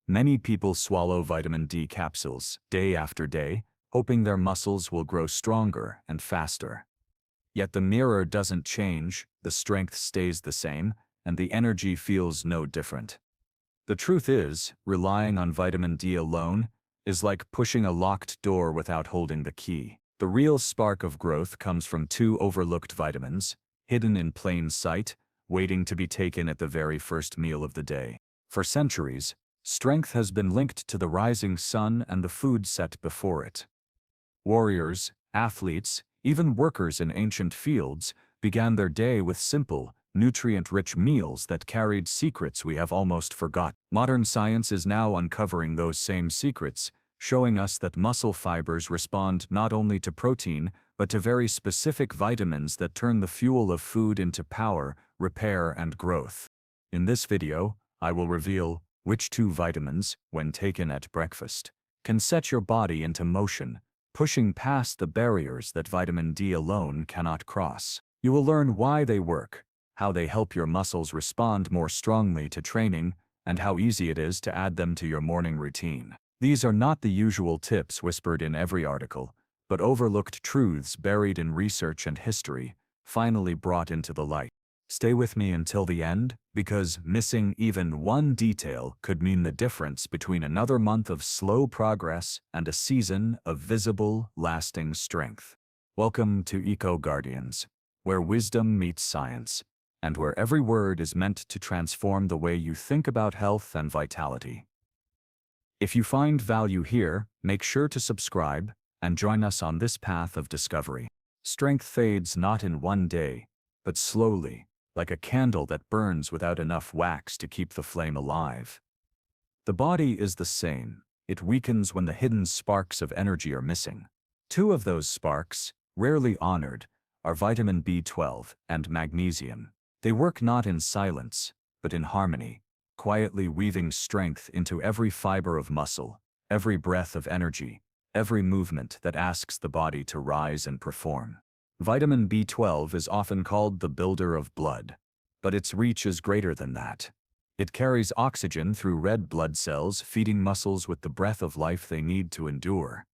Many people swallow vitamin D capsules day after day, hoping their muscles will grow stronger and faster. Yet the mirror doesn't change, the strength stays the same, and the energy feels no different. The truth is, relying on vitamin D alone is like pushing a locked door without holding the key. The real spark of growth comes from two overlooked vitamins, hidden in plain sight, waiting to be taken at the very first meal of the day. For centuries, strength has been linked to the rising sun and the food set before it. Warriors, athletes, even workers in ancient fields began their day with simple, nutrient-rich meals that carried secrets we have almost forgotten. Modern science is now uncovering those same secrets, showing us that muscle fibers respond not only to protein, but to very specific vitamins that turn the fuel of food into power, repair, and growth. In this video, I will reveal which two vitamins, when taken at breakfast, can set your body into motion, pushing past the barriers that vitamin D alone cannot cross. You will learn why they work, how they help your muscles respond more strongly to training, and how easy it is to add them to your morning routine. These are not the usual tips whispered in every article, but overlooked truths buried in research and history, finally brought into the light. Stay with me until the end, because missing even one detail could mean the difference between another month of slow progress and a season of visible, lasting strength. Welcome to Eco Guardians, where wisdom meets science, and where every word is meant to transform the way you think about health and vitality. If you find value here, make sure to subscribe and join us on this path of discovery. Strength fades not in one day, but slowly, like a candle that burns without enough wax to keep the flame alive. The body is the same. It weakens when the hidden sparks of energy are missing. Two of those sparks, rarely honored, are vitamin B12 and magnesium. They work not in silence, but in harmony, quietly weaving strength into every fiber of muscle, every breath of energy, every movement that asks the body to rise and perform. Vitamin B12 is often called the builder of blood, but its reach is greater than that. It carries oxygen through red blood cells, feeding muscles with the breath of life they need to endure.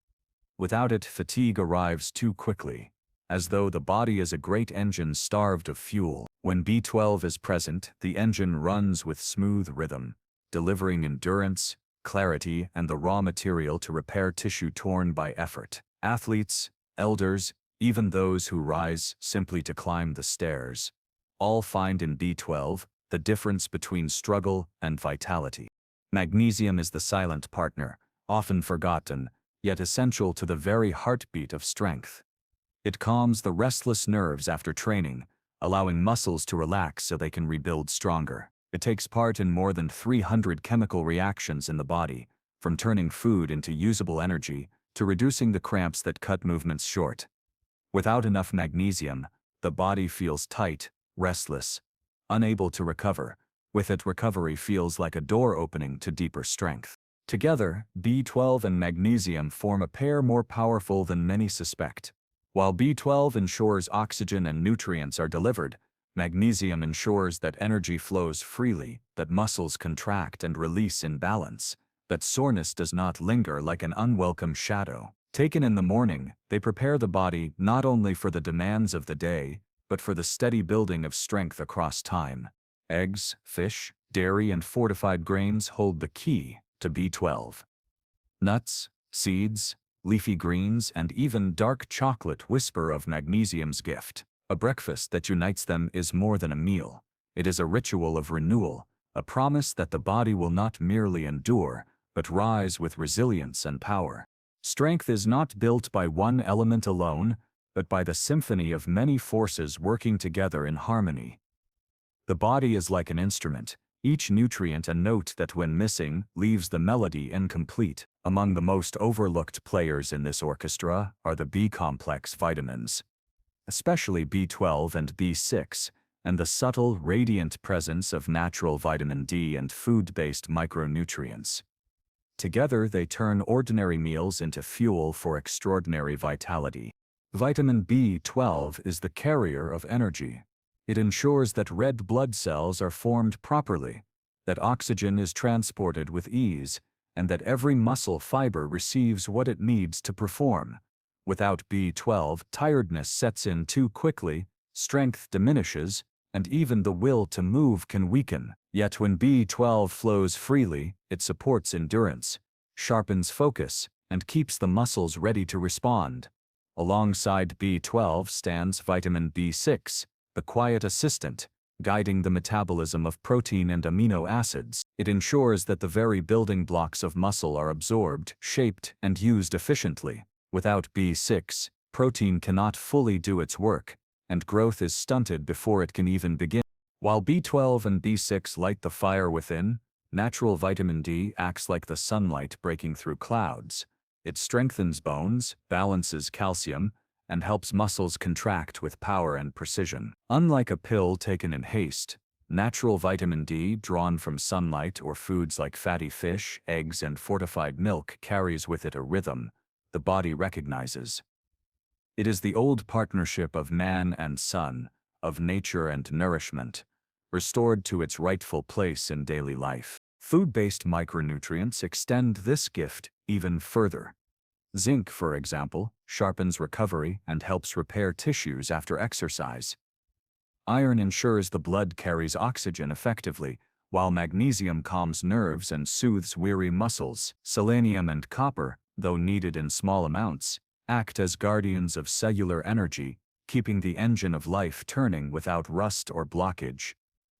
Without it, fatigue arrives too quickly, as though the body is a great engine starved of fuel. When B12 is present, the engine runs with smooth rhythm, delivering endurance, clarity, and the raw material to repair tissue torn by effort. Athletes, elders, even those who rise simply to climb the stairs, all find in B12 the difference between struggle and vitality. Magnesium is the silent partner, often forgotten, yet essential to the very heartbeat of strength. It calms the restless nerves after training, allowing muscles to relax so they can rebuild stronger. It takes part in more than 300 chemical reactions in the body, from turning food into usable energy to reducing the cramps that cut movements short. Without enough magnesium, the body feels tight, restless, unable to recover. With it, recovery feels like a door opening to deeper strength. Together, B12 and magnesium form a pair more powerful than many suspect. While B12 ensures oxygen and nutrients are delivered, magnesium ensures that energy flows freely, that muscles contract and release in balance, that soreness does not linger like an unwelcome shadow. Taken in the morning, they prepare the body not only for the demands of the day, but for the steady building of strength across time. Eggs, fish, dairy, and fortified grains hold the key to B12. Nuts, seeds, leafy greens, and even dark chocolate whisper of magnesium's gift. A breakfast that unites them is more than a meal. It is a ritual of renewal, a promise that the body will not merely endure, but rise with resilience and power. Strength is not built by one element alone, but by the symphony of many forces working together in harmony. The body is like an instrument, each nutrient a note that, when missing, leaves the melody incomplete. Among the most overlooked players in this orchestra are the B-complex vitamins, especially B12 and B6, and the subtle, radiant presence of natural vitamin D and food-based micronutrients. Together, they turn ordinary meals into fuel for extraordinary vitality. Vitamin B12 is the carrier of energy. It ensures that red blood cells are formed properly, that oxygen is transported with ease, and that every muscle fiber receives what it needs to perform. Without B12, tiredness sets in too quickly, strength diminishes, and even the will to move can weaken. Yet when B12 flows freely, it supports endurance, sharpens focus, and keeps the muscles ready to respond. Alongside B12 stands vitamin B6, the quiet assistant, guiding the metabolism of protein and amino acids. It ensures that the very building blocks of muscle are absorbed, shaped, and used efficiently. Without B6, protein cannot fully do its work, and growth is stunted before it can even begin. While B12 and B6 light the fire within, natural vitamin D acts like the sunlight breaking through clouds. It strengthens bones, balances calcium, and helps muscles contract with power and precision. Unlike a pill taken in haste, natural vitamin D drawn from sunlight or foods like fatty fish, eggs, and fortified milk carries with it a rhythm the body recognizes. It is the old partnership of man and sun, of nature and nourishment, restored to its rightful place in daily life. Food-based micronutrients extend this gift even further. Zinc, for example, sharpens recovery and helps repair tissues after exercise. Iron ensures the blood carries oxygen effectively, while magnesium calms nerves and soothes weary muscles. Selenium and copper, though needed in small amounts, act as guardians of cellular energy, keeping the engine of life turning without rust or blockage.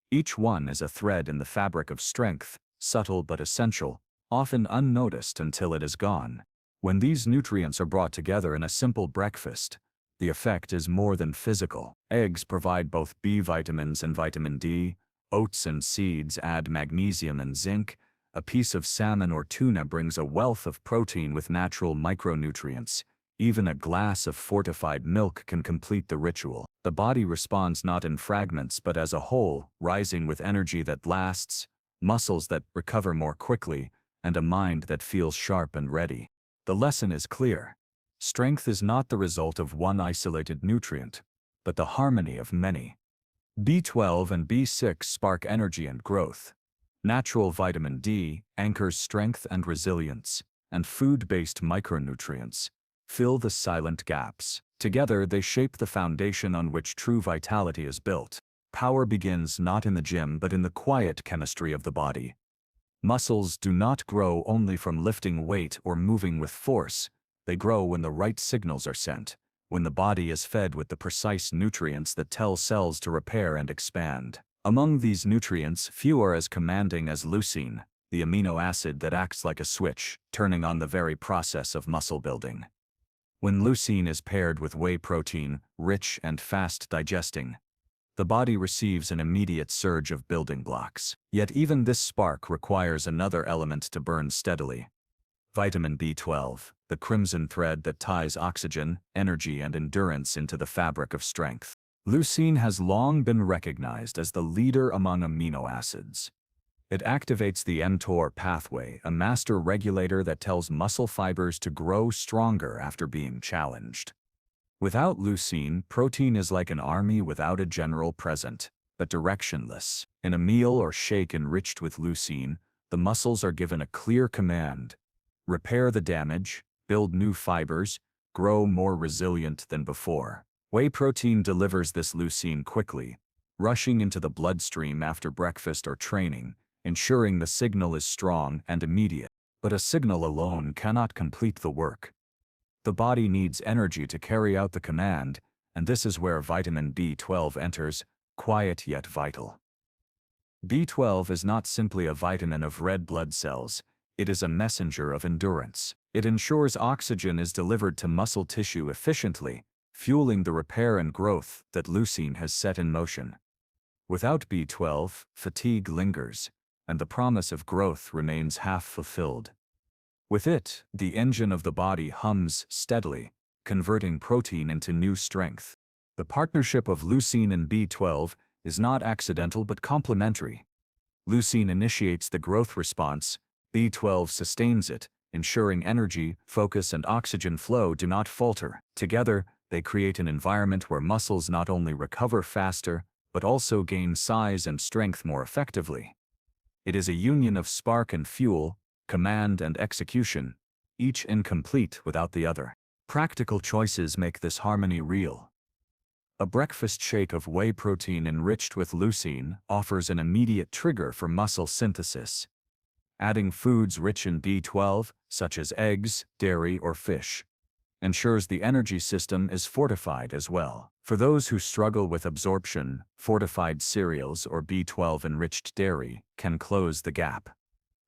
Each one is a thread in the fabric of strength, subtle but essential, often unnoticed until it is gone. When these nutrients are brought together in a simple breakfast, the effect is more than physical. Eggs provide both B vitamins and vitamin D, oats and seeds add magnesium and zinc, a piece of salmon or tuna brings a wealth of protein with natural micronutrients. Even a glass of fortified milk can complete the ritual. The body responds not in fragments but as a whole, rising with energy that lasts, muscles that recover more quickly, and a mind that feels sharp and ready. The lesson is clear. Strength is not the result of one isolated nutrient, but the harmony of many. B12 and B6 spark energy and growth. Natural vitamin D anchors strength and resilience, and food-based micronutrients fill the silent gaps. Together they shape the foundation on which true vitality is built. Power begins not in the gym but in the quiet chemistry of the body. Muscles do not grow only from lifting weight or moving with force. They grow when the right signals are sent, when the body is fed with the precise nutrients that tell cells to repair and expand. Among these nutrients, few are as commanding as leucine, the amino acid that acts like a switch, turning on the very process of muscle building. When leucine is paired with whey protein, rich and fast digesting, the body receives an immediate surge of building blocks. Yet even this spark requires another element to burn steadily. Vitamin B12, the crimson thread that ties oxygen, energy, and endurance into the fabric of strength. Leucine has long been recognized as the leader among amino acids. It activates the mTOR pathway, a master regulator that tells muscle fibers to grow stronger after being challenged. Without leucine, protein is like an army without a general present, but directionless. In a meal or shake enriched with leucine, the muscles are given a clear command: repair the damage, build new fibers, grow more resilient than before. Whey protein delivers this leucine quickly, rushing into the bloodstream after breakfast or training, ensuring the signal is strong and immediate. But a signal alone cannot complete the work. The body needs energy to carry out the command, and this is where vitamin B12 enters, quiet yet vital. B12 is not simply a vitamin of red blood cells, it is a messenger of endurance. It ensures oxygen is delivered to muscle tissue efficiently, fueling the repair and growth that leucine has set in motion. Without B12, fatigue lingers, and the promise of growth remains half fulfilled. With it, the engine of the body hums steadily, converting protein into new strength. The partnership of leucine and B12 is not accidental but complementary. Leucine initiates the growth response, B12 sustains it, ensuring energy, focus, and oxygen flow do not falter. Together, they create an environment where muscles not only recover faster, but also gain size and strength more effectively. It is a union of spark and fuel, command and execution, each incomplete without the other. Practical choices make this harmony real. A breakfast shake of whey protein enriched with leucine offers an immediate trigger for muscle synthesis. Adding foods rich in B12, such as eggs, dairy, or fish, ensures the energy system is fortified as well. For those who struggle with absorption, fortified cereals or B12-enriched dairy can close the gap.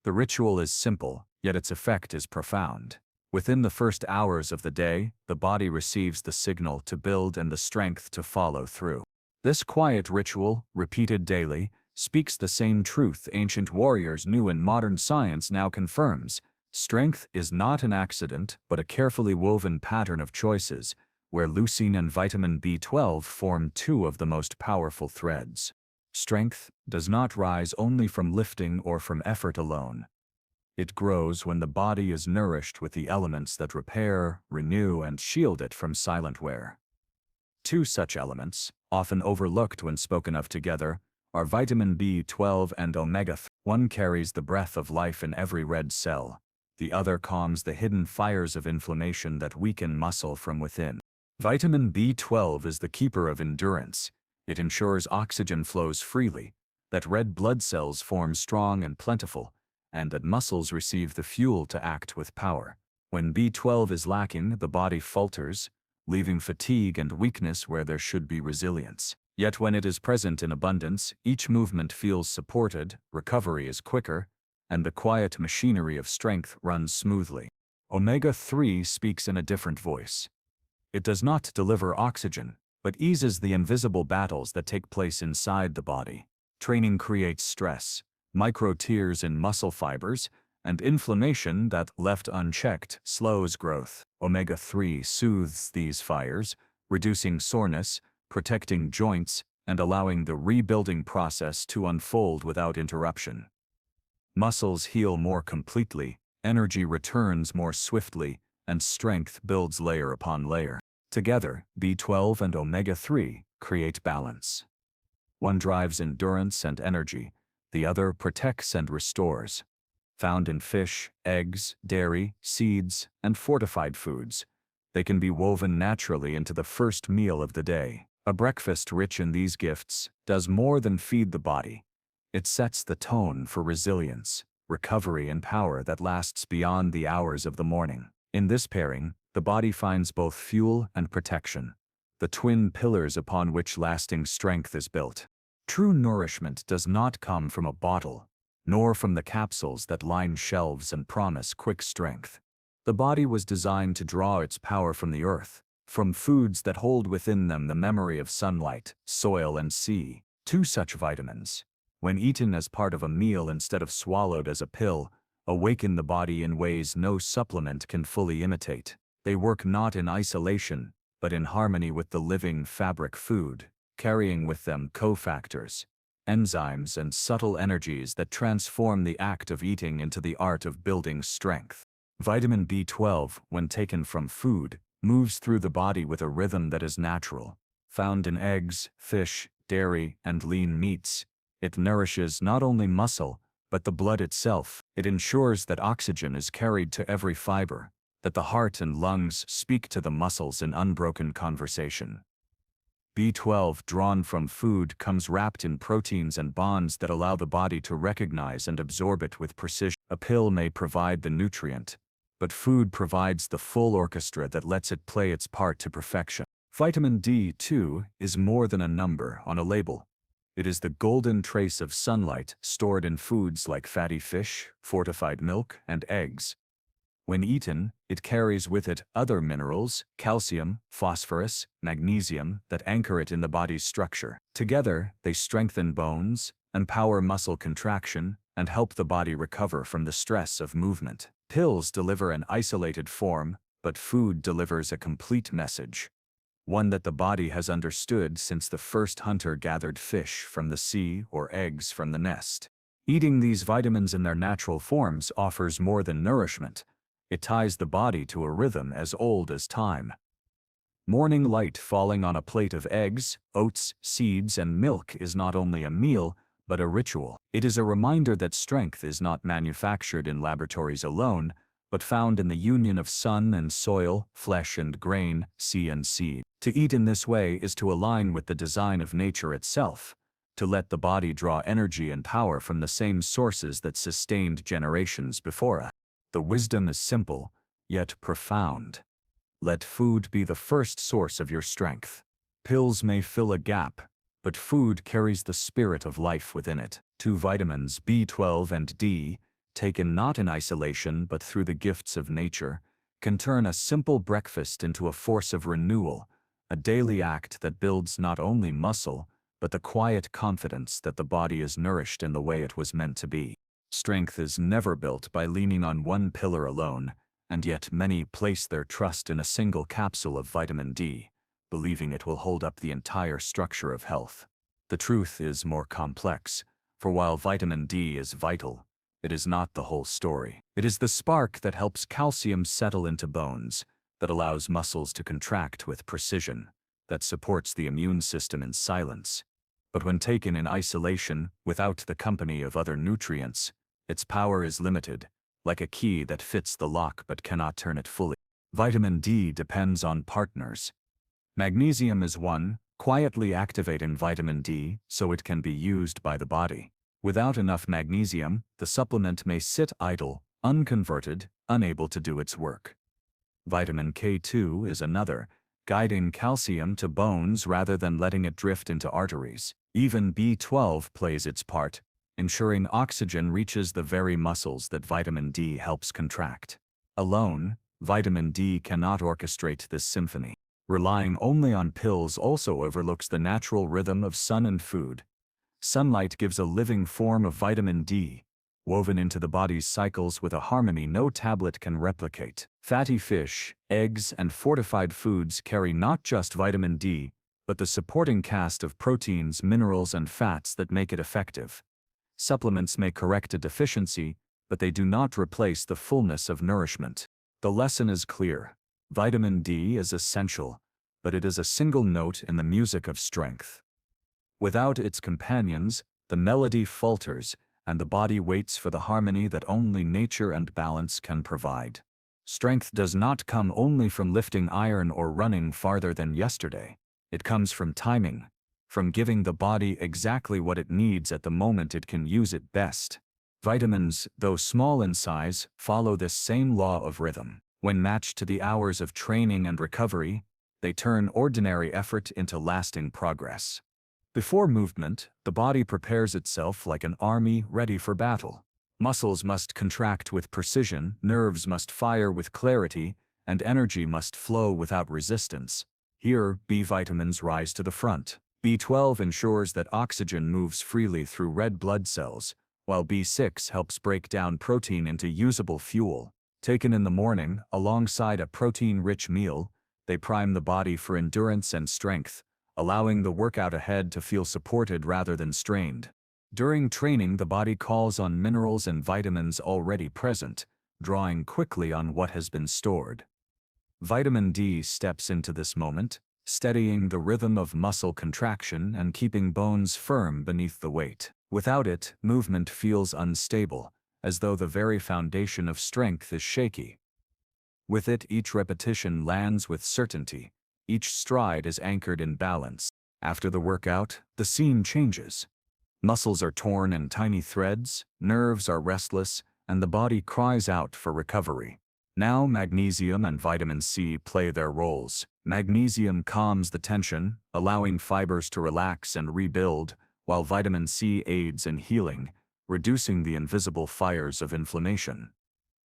The ritual is simple, yet its effect is profound. Within the first hours of the day, the body receives the signal to build and the strength to follow through. This quiet ritual, repeated daily, speaks the same truth ancient warriors knew and modern science now confirms. Strength is not an accident, but a carefully woven pattern of choices, where leucine and vitamin B12 form two of the most powerful threads. Strength does not rise only from lifting or from effort alone. It grows when the body is nourished with the elements that repair, renew, and shield it from silent wear. Two such elements, often overlooked when spoken of together, are vitamin B12 and omega-3. One carries the breath of life in every red cell. The other calms the hidden fires of inflammation that weaken muscle from within. Vitamin B12 is the keeper of endurance. It ensures oxygen flows freely, that red blood cells form strong and plentiful, and that muscles receive the fuel to act with power. When B12 is lacking, the body falters, leaving fatigue and weakness where there should be resilience. Yet when it is present in abundance, each movement feels supported, recovery is quicker, and the quiet machinery of strength runs smoothly. Omega-3 speaks in a different voice. It does not deliver oxygen, but eases the invisible battles that take place inside the body. Training creates stress, micro tears in muscle fibers, and inflammation that, left unchecked, slows growth. Omega-3 soothes these fires, reducing soreness, protecting joints, and allowing the rebuilding process to unfold without interruption. Muscles heal more completely, energy returns more swiftly, and strength builds layer upon layer. Together, B12 and omega-3 create balance. One drives endurance and energy, the other protects and restores. Found in fish, eggs, dairy, seeds, and fortified foods, they can be woven naturally into the first meal of the day. A breakfast rich in these gifts does more than feed the body. It sets the tone for resilience, recovery, and power that lasts beyond the hours of the morning. In this pairing, the body finds both fuel and protection, the twin pillars upon which lasting strength is built. True nourishment does not come from a bottle, nor from the capsules that line shelves and promise quick strength. The body was designed to draw its power from the earth, from foods that hold within them the memory of sunlight, soil, and sea. Two such vitamins, when eaten as part of a meal instead of swallowed as a pill, awaken the body in ways no supplement can fully imitate. They work not in isolation, but in harmony with the living fabric food, carrying with them cofactors, enzymes, and subtle energies that transform the act of eating into the art of building strength. Vitamin B12, when taken from food, moves through the body with a rhythm that is natural. Found in eggs, fish, dairy, and lean meats, it nourishes not only muscle, but the blood itself. It ensures that oxygen is carried to every fiber, that the heart and lungs speak to the muscles in unbroken conversation. B12 drawn from food comes wrapped in proteins and bonds that allow the body to recognize and absorb it with precision. A pill may provide the nutrient, but food provides the full orchestra that lets it play its part to perfection. Vitamin D, too, is more than a number on a label. It is the golden trace of sunlight stored in foods like fatty fish, fortified milk, and eggs. When eaten, it carries with it other minerals, calcium, phosphorus, magnesium, that anchor it in the body's structure. Together, they strengthen bones, empower muscle contraction, and help the body recover from the stress of movement. Pills deliver an isolated form, but food delivers a complete message. One that the body has understood since the first hunter gathered fish from the sea or eggs from the nest. Eating these vitamins in their natural forms offers more than nourishment. It ties the body to a rhythm as old as time. Morning light falling on a plate of eggs, oats, seeds, and milk is not only a meal, but a ritual. It is a reminder that strength is not manufactured in laboratories alone, but found in the union of sun and soil, flesh and grain, sea and seed. To eat in this way is to align with the design of nature itself, to let the body draw energy and power from the same sources that sustained generations before us. The wisdom is simple, yet profound. Let food be the first source of your strength. Pills may fill a gap, but food carries the spirit of life within it. 2 vitamins B12 and D, taken not in isolation but through the gifts of nature, can turn a simple breakfast into a force of renewal, a daily act that builds not only muscle, but the quiet confidence that the body is nourished in the way it was meant to be. Strength is never built by leaning on one pillar alone, and yet many place their trust in a single capsule of vitamin D, believing it will hold up the entire structure of health. The truth is more complex, for while vitamin D is vital, it is not the whole story. It is the spark that helps calcium settle into bones, that allows muscles to contract with precision, that supports the immune system in silence. But when taken in isolation, without the company of other nutrients, its power is limited, like a key that fits the lock but cannot turn it fully. Vitamin D depends on partners. Magnesium is one, quietly activating vitamin D so it can be used by the body. Without enough magnesium, the supplement may sit idle, unconverted, unable to do its work. Vitamin K2 is another, guiding calcium to bones rather than letting it drift into arteries. Even B12 plays its part, ensuring oxygen reaches the very muscles that vitamin D helps contract. Alone, vitamin D cannot orchestrate this symphony. Relying only on pills also overlooks the natural rhythm of sun and food. Sunlight gives a living form of vitamin D, woven into the body's cycles with a harmony no tablet can replicate. Fatty fish, eggs, and fortified foods carry not just vitamin D, but the supporting cast of proteins, minerals, and fats that make it effective. Supplements may correct a deficiency, but they do not replace the fullness of nourishment. The lesson is clear. Vitamin D is essential, but it is a single note in the music of strength. Without its companions, the melody falters, and the body waits for the harmony that only nature and balance can provide. Strength does not come only from lifting iron or running farther than yesterday. It comes from timing, from giving the body exactly what it needs at the moment it can use it best. Vitamins, though small in size, follow this same law of rhythm. When matched to the hours of training and recovery, they turn ordinary effort into lasting progress. Before movement, the body prepares itself like an army ready for battle. Muscles must contract with precision, nerves must fire with clarity, and energy must flow without resistance. Here, B vitamins rise to the front. B12 ensures that oxygen moves freely through red blood cells, while B6 helps break down protein into usable fuel. Taken in the morning, alongside a protein-rich meal, they prime the body for endurance and strength, allowing the workout ahead to feel supported rather than strained. During training, the body calls on minerals and vitamins already present, drawing quickly on what has been stored. Vitamin D steps into this moment, steadying the rhythm of muscle contraction and keeping bones firm beneath the weight. Without it, movement feels unstable, as though the very foundation of strength is shaky. With it, each repetition lands with certainty. Each stride is anchored in balance. After the workout, the scene changes. Muscles are torn in tiny threads, nerves are restless, and the body cries out for recovery. Now magnesium and vitamin C play their roles. Magnesium calms the tension, allowing fibers to relax and rebuild, while vitamin C aids in healing, reducing the invisible fires of inflammation.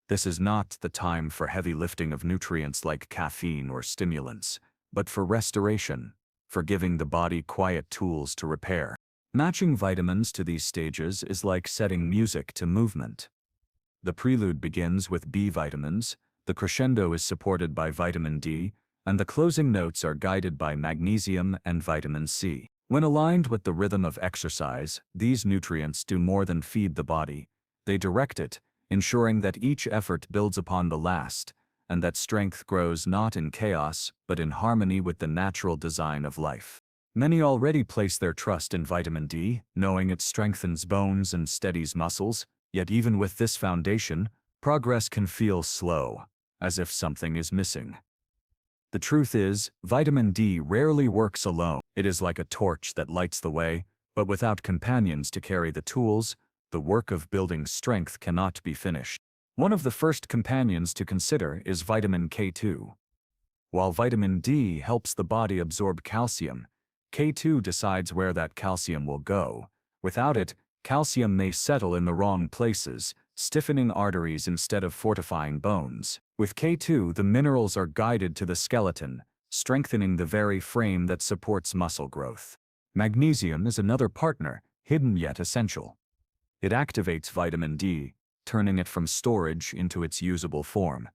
This is not the time for heavy lifting of nutrients like caffeine or stimulants, but for restoration, for giving the body quiet tools to repair. Matching vitamins to these stages is like setting music to movement. The prelude begins with B vitamins, the crescendo is supported by vitamin D, and the closing notes are guided by magnesium and vitamin C. When aligned with the rhythm of exercise, these nutrients do more than feed the body. They direct it, ensuring that each effort builds upon the last, and that strength grows not in chaos, but in harmony with the natural design of life. Many already place their trust in vitamin D, knowing it strengthens bones and steadies muscles, yet even with this foundation, progress can feel slow, as if something is missing. The truth is, vitamin D rarely works alone. It is like a torch that lights the way, but without companions to carry the tools, the work of building strength cannot be finished. One of the first companions to consider is vitamin K2. While vitamin D helps the body absorb calcium, K2 decides where that calcium will go. Without it, calcium may settle in the wrong places, stiffening arteries instead of fortifying bones. With K2, the minerals are guided to the skeleton, strengthening the very frame that supports muscle growth. Magnesium is another partner, hidden yet essential. It activates vitamin D, turning it from storage into its usable form.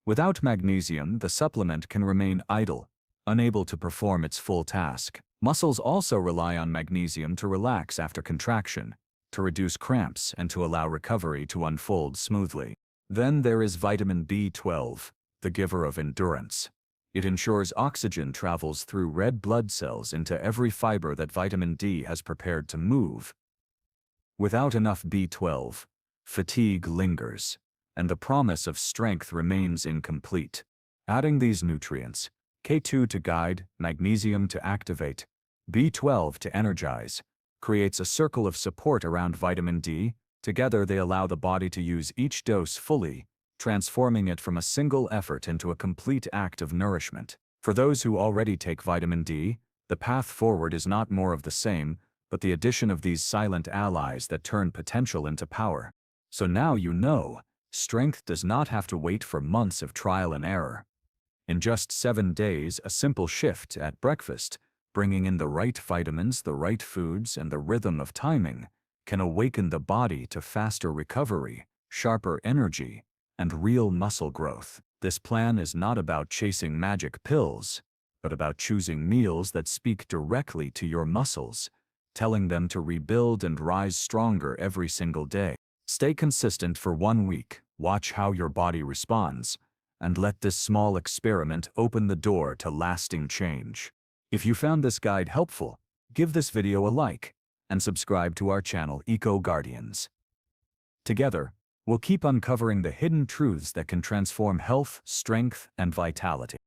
Without magnesium, the supplement can remain idle, unable to perform its full task. Muscles also rely on magnesium to relax after contraction, to reduce cramps, and to allow recovery to unfold smoothly. Then there is vitamin B12, the giver of endurance. It ensures oxygen travels through red blood cells into every fiber that vitamin D has prepared to move. Without enough B12, fatigue lingers, and the promise of strength remains incomplete. Adding these nutrients, K2 to guide, magnesium to activate, B12 to energize, creates a circle of support around vitamin D. Together they allow the body to use each dose fully, transforming it from a single effort into a complete act of nourishment. For those who already take vitamin D, the path forward is not more of the same, but the addition of these silent allies that turn potential into power. So now you know, strength does not have to wait for months of trial and error. In just 7 days, a simple shift at breakfast, bringing in the right vitamins, the right foods, and the rhythm of timing, can awaken the body to faster recovery, sharper energy, and real muscle growth. This plan is not about chasing magic pills, but about choosing meals that speak directly to your muscles, telling them to rebuild and rise stronger every single day. Stay consistent for 1 week, watch how your body responds, and let this small experiment open the door to lasting change. If you found this guide helpful, give this video a like, and subscribe to our channel Eco Guardians. Together, we'll keep uncovering the hidden truths that can transform health, strength, and vitality.